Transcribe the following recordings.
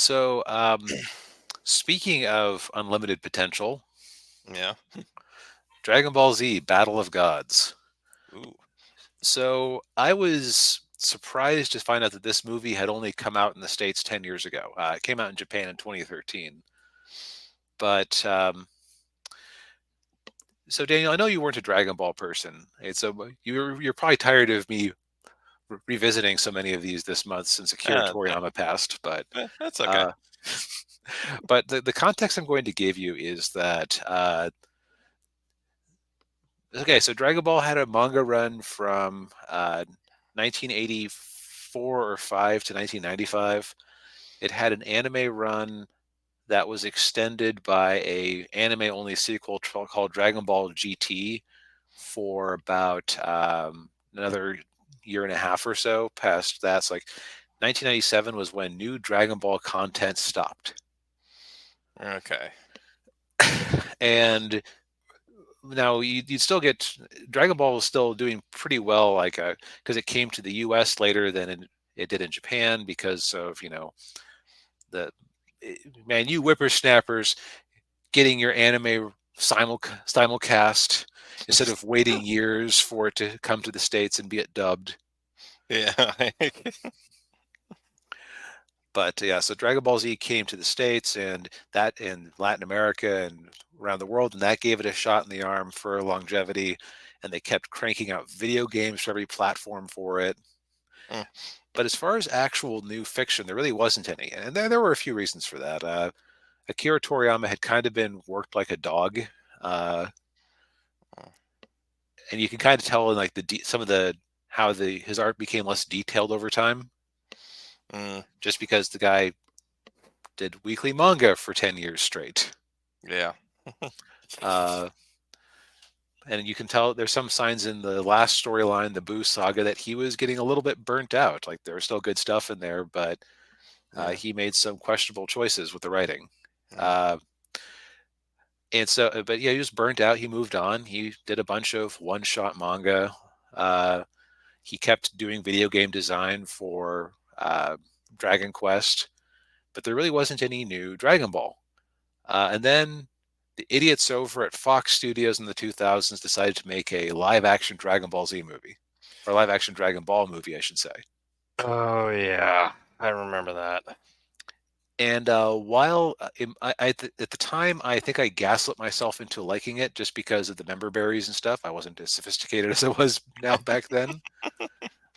So, speaking of unlimited potential, Yeah. Dragon Ball Z Battle of Gods. Ooh. So, I was surprised to find out that this movie had only come out in the States 10 years ago. It came out in Japan in 2013. But, so Daniel, I know you weren't a Dragon Ball person. And so you're probably tired of me revisiting so many of these this month since Akira No, Toriyama passed. that's okay. Uh, but the context I'm going to give you is that okay, so Dragon Ball had a manga run from 1984 or 5 to 1995. It had an anime run that was extended by a anime only sequel called Dragon Ball GT for about another year and a half or so. Past that's like 1997 was when new Dragon Ball content stopped, Okay. and now you'd still get Dragon Ball was still doing pretty well, like because it came to the U.S. later than it did in Japan because of the man you whippersnappers getting your anime simulcast instead of waiting years for it to come to the States and be it dubbed. Yeah. But yeah, so Dragon Ball Z came to the States and that in Latin America and around the world, and that gave it a shot in the arm for longevity. And they kept cranking out video games for every platform for it. Mm, But as far as actual new fiction, there really wasn't any. And there were a few reasons for that. Akira Toriyama had kind of been worked like a dog. Uh, and you can kind of tell in like some of the how his art became less detailed over time, mm, just because the guy did weekly manga for 10 years straight. yeah. Uh, and you can tell there's some signs in the last storyline, the Boo saga, that he was getting a little bit burnt out. Like there was still good stuff in there, but Yeah. he made some questionable choices with the writing. Mm, Uh, and so, but yeah, he was burnt out. He moved on. He did a bunch of one-shot manga. Uh, he kept doing video game design for Dragon Quest, but there really wasn't any new Dragon Ball. And then the idiots over at Fox Studios in the 2000s decided to make a live action Dragon Ball Z movie, or live action Dragon Ball movie, I should say. Oh yeah, I remember that. And while at the time, I think I gaslit myself into liking it just because of the member berries and stuff. I wasn't as sophisticated as I was now back then.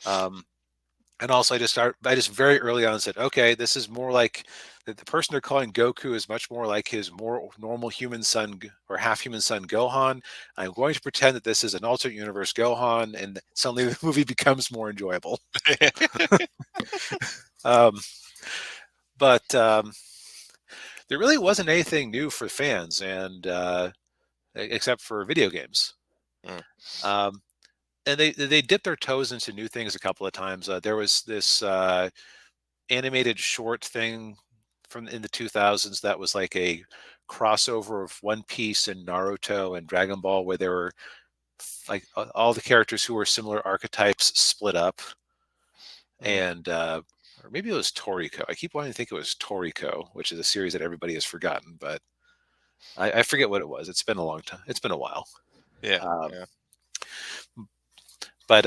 Um, and also, I just very early on said, okay, this is more like the person they're calling Goku is much more like his more normal human son or half human son Gohan. I'm going to pretend that this is an alternate universe Gohan, and suddenly the movie becomes more enjoyable. Um, but there really wasn't anything new for fans, and except for video games. Mm, Um, and they dipped their toes into new things a couple of times. There was this animated short thing from in the 2000s that was like a crossover of One Piece and Naruto and Dragon Ball, where there were like all the characters who were similar archetypes split up, mm. and or maybe it was Toriko. I keep wanting to think it was Toriko, which is a series that everybody has forgotten, but I forget what it was. It's been a long time. It's been a while. Yeah. Um, Yeah. but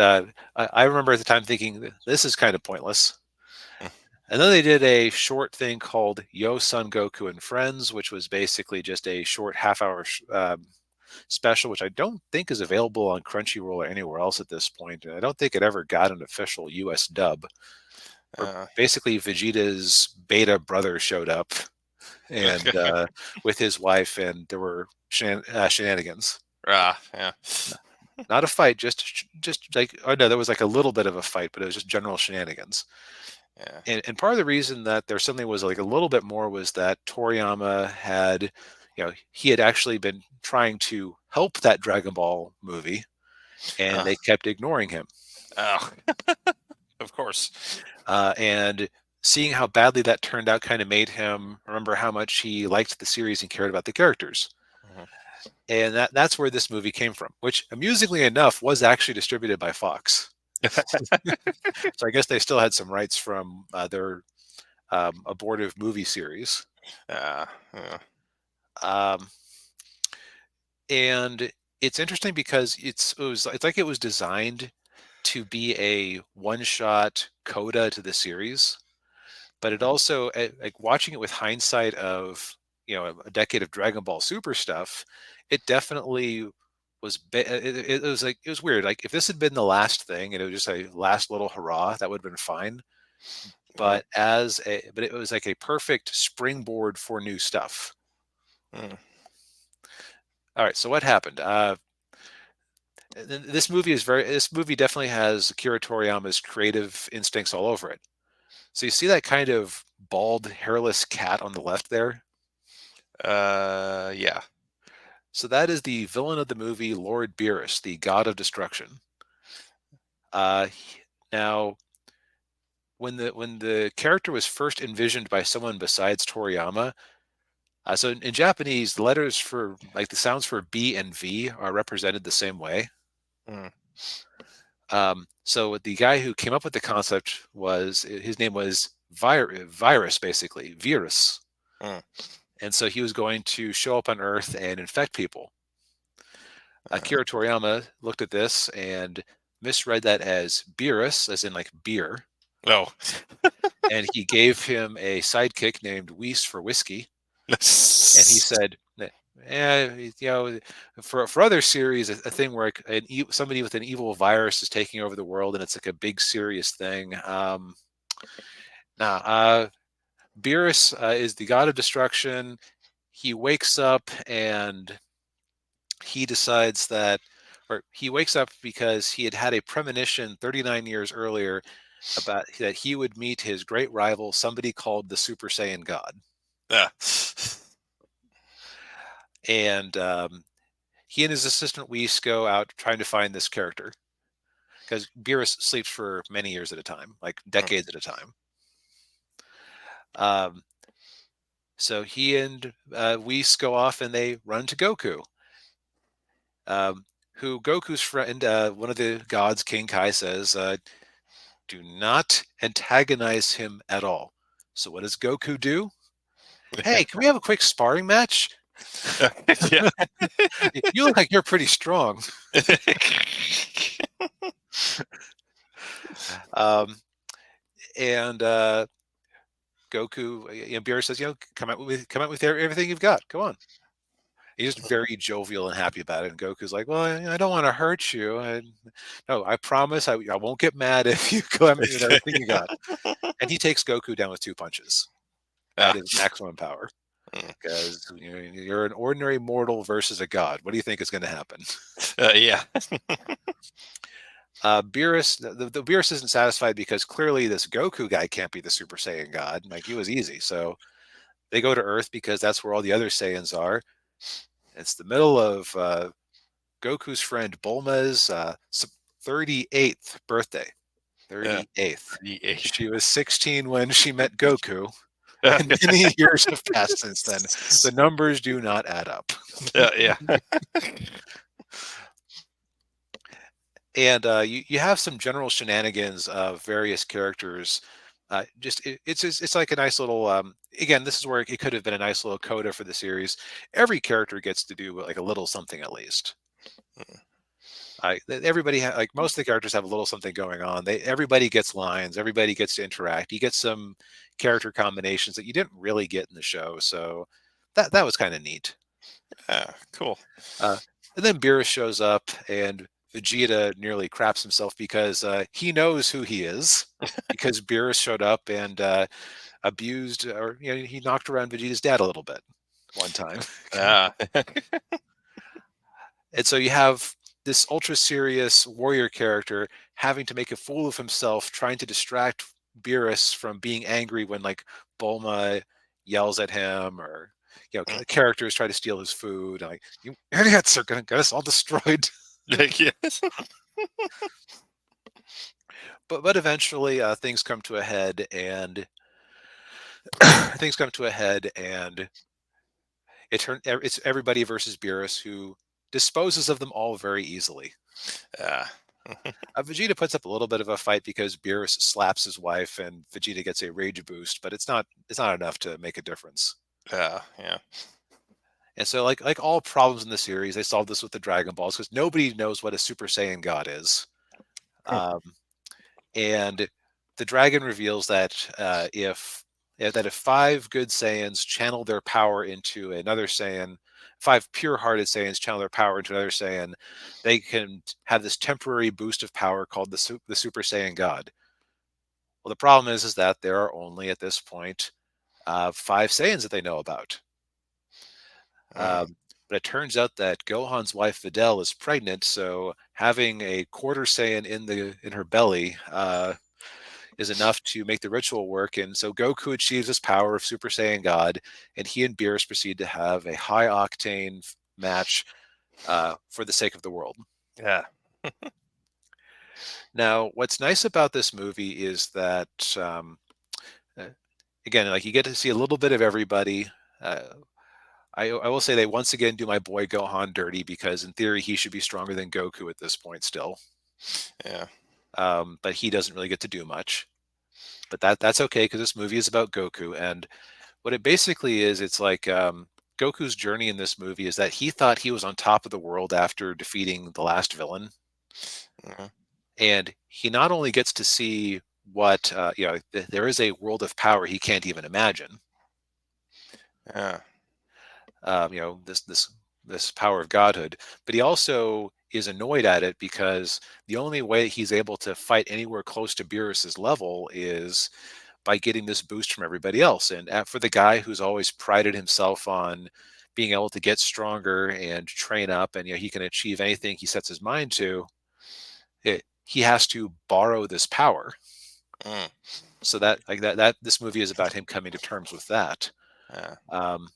I remember at the time thinking this is kind of pointless. Mm, And then they did a short thing called Yo Son Goku and Friends, which was basically just a short half-hour special, which I don't think is available on Crunchyroll or anywhere else at this point. And I don't think it ever got an official U.S. dub. Where uh, basically Vegeta's beta brother showed up and okay. with his wife, and there were shenanigans. Yeah. Not a fight, just like oh no, there was like a little bit of a fight, but it was just general shenanigans. Yeah. And part of the reason that there suddenly was like a little bit more was that Toriyama had, he had actually been trying to help that Dragon Ball movie, and Uh, they kept ignoring him. oh, of course. And seeing how badly that turned out kind of made him remember how much he liked the series and cared about the characters. Mhm. And that's where this movie came from, which amusingly enough was actually distributed by Fox. So I guess they still had some rights from their abortive movie series. Yeah. Um, and it's interesting because it's like it was designed to be a one shot coda to the series, but it Mm, also like watching it with hindsight of a decade of Dragon Ball Super stuff, it definitely it was like it was weird. Like if this had been the last thing and it was just a last little hurrah, that would have been fine. mm, But it was like a perfect springboard for new stuff. mm. All right, so what happened? This movie definitely has Akira Toriyama's creative instincts all over it. So you see that kind of bald, hairless cat on the left there? Yeah. So that is the villain of the movie, Lord Beerus, the god of destruction. Now, when the character was first envisioned by someone besides Toriyama, so in Japanese, the letters for like the sounds for B and V are represented the same way. Mm, So the guy who came up with the concept was his name was Virus, basically Virus, mm, and so he was going to show up on Earth and infect people. uh, Akira Toriyama looked at this and misread that as Beerus, as in like beer, oh. and he gave him a sidekick named Weiss for whiskey, and he said, for other series, a thing where like somebody with an evil virus is taking over the world, and it's like a big serious thing. Nah, Beerus is the god of destruction. He wakes up and he decides that, or he wakes up because he had had a premonition 39 years earlier about that he would meet his great rival, somebody called the Super Saiyan God. Ah. And he and his assistant Whis go out trying to find this character because Beerus sleeps for many years at a time, like Mm, decades at a time. Um, so he and Whis go off and they run to Goku, um, who Goku's friend, one of the gods, King Kai, says, do not antagonize him at all. So what does Goku do? Hey, can we have a quick sparring match? yeah. You look like you're pretty strong. Um, and Goku, Beerus says, come out with everything you've got. Come on. He's just very jovial and happy about it. And Goku's like, well, I don't want to hurt you. No, I promise I won't get mad if you come at me with everything you got. And he takes Goku down with two punches at Ah, his maximum power. mm, Because you're an ordinary mortal versus a god. What do you think is going to happen? yeah. Beerus, the Beerus isn't satisfied because clearly this Goku guy can't be the Super Saiyan God. Like he was easy, so they go to Earth because that's where all the other Saiyans are. It's the middle of Goku's friend Bulma's 38th birthday. Yeah. 38th. 38. She was 16 when she met Goku, and many years have passed since then. The numbers do not add up. Yeah. And you have some general shenanigans of various characters. It's like a nice little again. This is where it could have been a nice little coda for the series. Every character gets to do like a little something at least. Like most of the characters have a little something going on. Everybody gets lines. Everybody gets to interact. You get some character combinations that you didn't really get in the show. So that was kind of neat. Yeah. Cool. Uh, and then Beerus shows up, and Vegeta nearly craps himself because he knows who he is. Because Beerus showed up and abused, or he knocked around Vegeta's dad a little bit one time, Ah. and so you have this ultra serious warrior character having to make a fool of himself, trying to distract Beerus from being angry when like Bulma yells at him, or Mm. characters try to steal his food. Like you idiots are gonna get us all destroyed. Yes. But eventually things come to a head, and things come to a head, and it's everybody versus Beerus, who disposes of them all very easily. Ah. Vegeta puts up a little bit of a fight because Beerus slaps his wife, and Vegeta gets a rage boost, but it's not enough to make a difference. Yeah, yeah. And so, like all problems in the series, they solve this with the Dragon Balls because nobody knows what a Super Saiyan God is. Um, and the dragon reveals that if five good Saiyans channel their power into another Saiyan, five pure-hearted Saiyans channel their power into another Saiyan, they can have this temporary boost of power called the Super Saiyan God. Well, the problem is that there are only at this point five Saiyans that they know about. Mm, But it turns out that Gohan's wife Videl is pregnant, so having a quarter Saiyan in her belly is enough to make the ritual work. And so Goku achieves his power of Super Saiyan God, and he and Beerus proceed to have a high octane match for the sake of the world. yeah. Now, what's nice about this movie is that uh, again, like you get to see a little bit of everybody. Uh, I will say they once again do my boy Gohan dirty because in theory he should be stronger than Goku at this point still, Yeah. but he doesn't really get to do much. But that's okay because this movie is about Goku, and what it basically is, it's like Goku's journey in this movie is that he thought he was on top of the world after defeating the last villain, Mhm. and he not only gets to see what there is a world of power he can't even imagine. Yeah. This power of godhood, but he also is annoyed at it because the only way he's able to fight anywhere close to Beerus's level is by getting this boost from everybody else. And for the guy who's always prided himself on being able to get stronger and train up, and he can achieve anything he sets his mind to, he has to borrow this power. Mm, So that this movie is about him coming to terms with that. yeah. Um,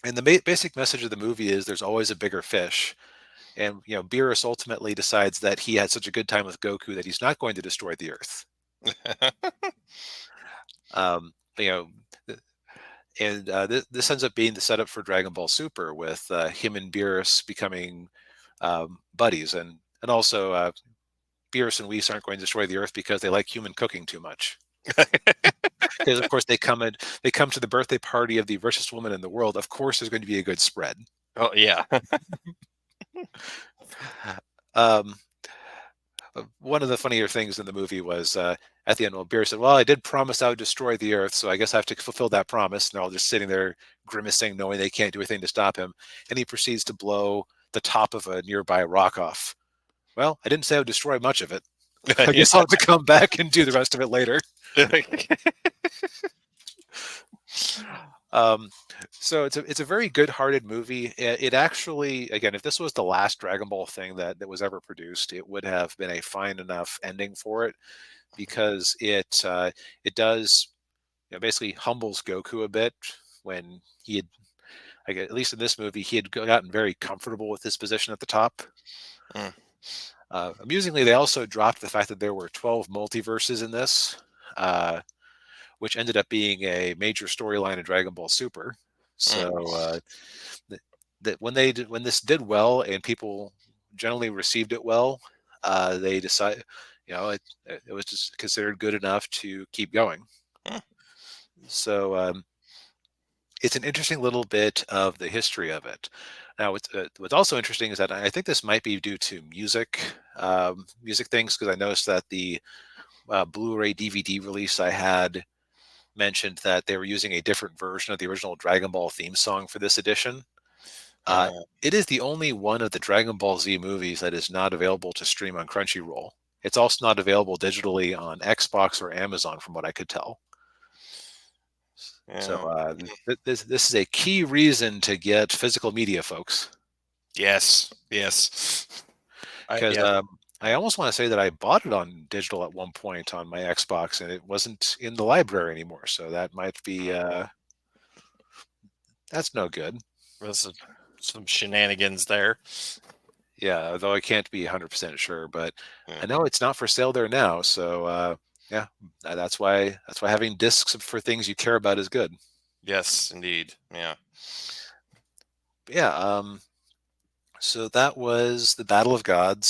and the basic message of the movie is there's always a bigger fish. And Beerus ultimately decides that he had such a good time with Goku that he's not going to destroy the Earth. Um, you know, and this ends up being the setup for Dragon Ball Super with him and Beerus becoming buddies, and also Beerus and Whis aren't going to destroy the Earth because they like human cooking too much. Because of course they come to the birthday party of the richest woman in the world. Of course, there's going to be a good spread. Oh, yeah. Um, One of the funnier things in the movie was at the end, well, Beerus said, "Well, I did promise I would destroy the Earth, so I guess I have to fulfill that promise." And they're all just sitting there grimacing, knowing they can't do anything to stop him. And he proceeds to blow the top of a nearby rock off. Well, I didn't say I would destroy much of it. I Yeah. guess I'll have to come back and do the rest of it later. Um, so it's a very good-hearted movie. It actually, again, if this was the last Dragon Ball thing that was ever produced, it would have been a fine enough ending for it because it does basically humbles Goku a bit when he had, like, at least in this movie, he had gotten very comfortable with his position at the top. Mm, Amusingly, they also dropped the fact that there were 12 multiverses in this, uh, which ended up being a major storyline in Dragon Ball Super. mm, So that when this did well and people generally received it well, they decided, it was just considered good enough to keep going. mm. So it's an interesting little bit of the history of it. Now, what's also interesting is that I think this might be due to music things, because I noticed that the Blu-ray DVD release I had mentioned that they were using a different version of the original Dragon Ball theme song for this edition. Uh, Uh, it is the only one of the Dragon Ball Z movies that is not available to stream on Crunchyroll. It's also not available digitally on Xbox or Amazon, from what I could tell. So yeah. this is a key reason to get physical media, folks. Yes. Yes. Because Yeah. I almost want to say that I bought it on digital at one point on my Xbox, and it wasn't in the library anymore. So that might be that's no good. There's some shenanigans there. Yeah, although I can't be 100% sure, but Yeah. I know it's not for sale there now. So yeah, that's why having discs for things you care about is good. Yes, indeed. Yeah. But yeah, so that was the Battle of Gods.